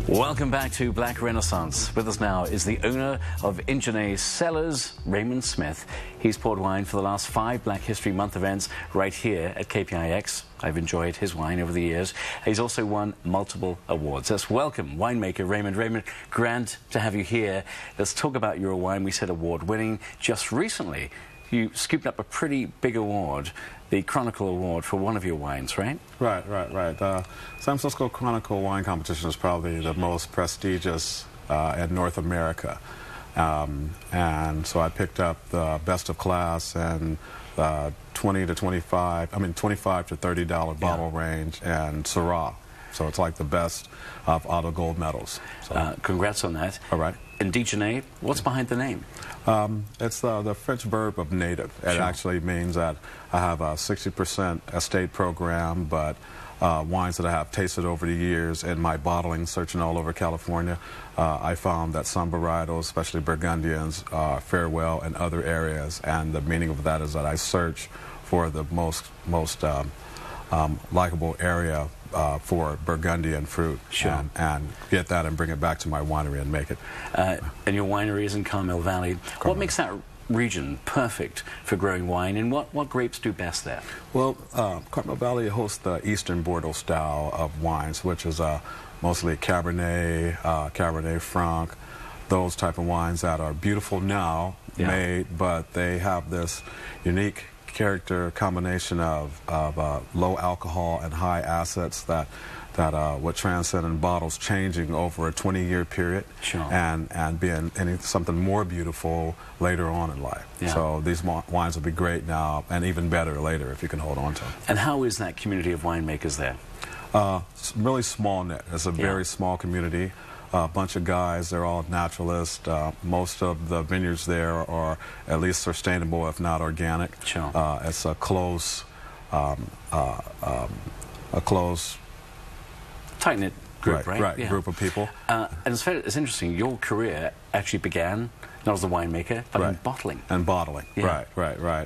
Welcome back to Black Renaissance. With us now is the owner of Indigene Cellars, Raymond Smith. He's poured wine for the last 5 Black History Month events right here at KPIX. I've enjoyed his wine over the years. He's also won multiple awards. Let's welcome winemaker Raymond. Raymond, grand to have you here. Let's talk about your wine. We said award-winning. Just recently, you scooped up a pretty big award, the Chronicle Award for one of your wines, right? Right. San Francisco Chronicle Wine Competition is probably the most prestigious in North America. And so I picked up the best of class and $25 to $30 bottle range and Syrah. So it's like the best of auto gold medals. So. Congrats on that. All right. Indigene, what's behind the name? It's the French verb of native. It actually means that I have a 60% estate program, but wines that I have tasted over the years in my bottling, searching all over California, I found that some varietals, especially Burgundians, fare well in other areas, and the meaning of that is that I search for the most likable area for Burgundian fruit, and get that and bring it back to my winery and make it. And your winery is in Covelli Valley. What makes that region perfect for growing wine, and what grapes do best there? Well, Covelli Valley hosts the Eastern Bordeaux style of wines, which is mostly Cabernet, Cabernet Franc, those type of wines that are beautiful now made, but they have this unique character combination of low alcohol and high acids that would transcend in bottles, changing over a 20-year period, and being something more beautiful later on in life. So these wines will be great now and even better later if you can hold on to them. And how is that community of winemakers there? It's really small knit. It's a very small community. A bunch of guys, they're all naturalists. Most of the vineyards there are at least sustainable, if not organic. It's a close, tight-knit group, right? Group of people. And it's interesting, your career actually began not as a winemaker, but in bottling. And bottling, right.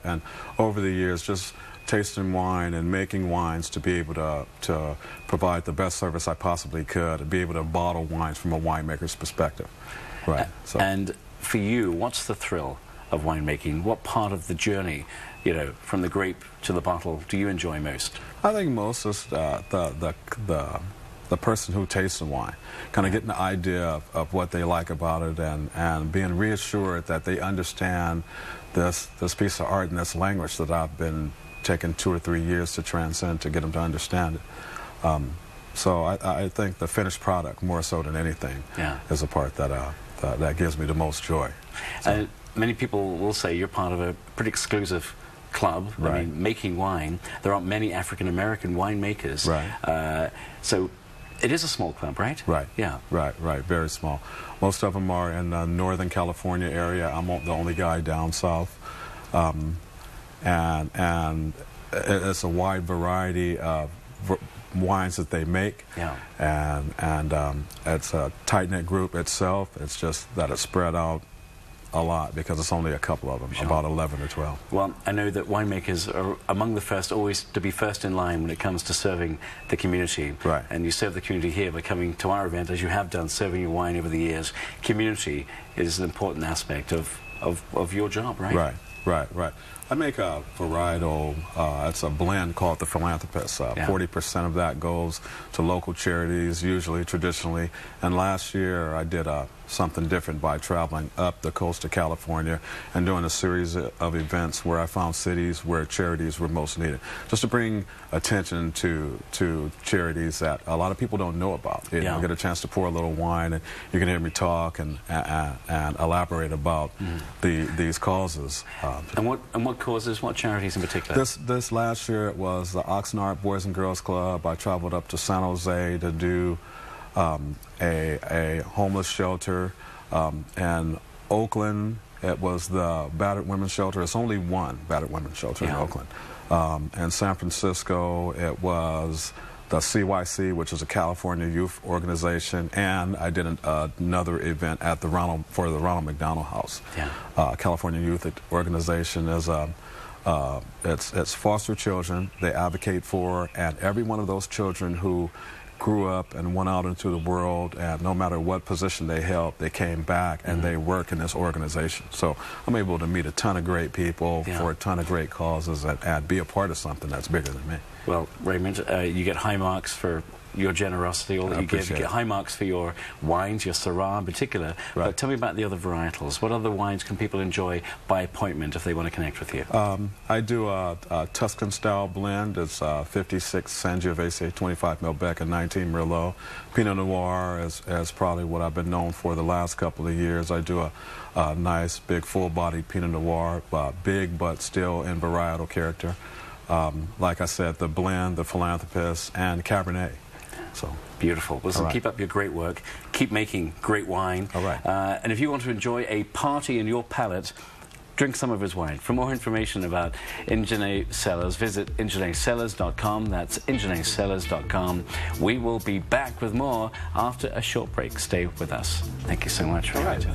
And over the years, just tasting wine and making wines to be able to provide the best service I possibly could, and be able to bottle wines from a winemaker's perspective. And for you, what's the thrill of winemaking? What part of the journey, from the grape to the bottle, do you enjoy most? I think most is the person who tastes the wine, kind of getting the idea of what they like about it, and being reassured that they understand this piece of art and this language that I've been taking 2 or 3 years to transcend to get them to understand it. So I think the finished product, more so than anything, is a part that gives me the most joy. So. Many people will say you're part of a pretty exclusive club. I mean, making wine. There aren't many African-American winemakers. So it is a small club, right? Right. Very small. Most of them are in the Northern California area. I'm the only guy down south. And it's a wide variety of wines that they make, and it's a tight-knit group itself. It's just that it's spread out a lot because it's only a couple of them, about 11 or 12. Well, I know that winemakers are among the first, always to be first in line when it comes to serving the community. And you serve the community here by coming to our event, as you have done, serving your wine over the years. Community is an important aspect of your job, right? Right. I make a varietal, it's a blend called the Philanthropist. 40% of that goes to local charities, usually, traditionally. And last year I did something different by traveling up the coast of California and doing a series of events where I found cities where charities were most needed. Just to bring attention to charities that a lot of people don't know about. You know, get a chance to pour a little wine, and you can hear me talk and elaborate about these causes. And what causes, what charities in particular? This last year it was the Oxnard Boys and Girls Club. I traveled up to San Jose to do a homeless shelter. In Oakland, it was the battered women's shelter. It's only one battered women's shelter in Oakland. In San Francisco, it was the CYC, which is a California youth organization, and I did another event at the Ronald McDonald House. California Youth Organization is a It's foster children they advocate for, and every one of those children who grew up and went out into the world, and no matter what position they held, they came back and they work in this organization. So I'm able to meet a ton of great people for a ton of great causes and be a part of something that's bigger than me. Well, Raymond, you get high marks for your generosity, all that you give. You get high marks for your wines, your Syrah in particular. Right. But tell me about the other varietals. What other wines can people enjoy by appointment if they want to connect with you? I do a Tuscan-style blend. It's 56 Sangiovese, 25 Malbec, and 19 Merlot. Pinot Noir is probably what I've been known for the last couple of years. I do a nice, big, full-bodied Pinot Noir, big but still in varietal character. Like I said, the blend, the Philanthropist, and Cabernet. So beautiful. Listen, keep up your great work. Keep making great wine. All right. And if you want to enjoy a party in your palate, drink some of his wine. For more information about Indigene Cellars, visit indigenecellars.com. That's indigenecellars.com. We will be back with more after a short break. Stay with us. Thank you so much. All right.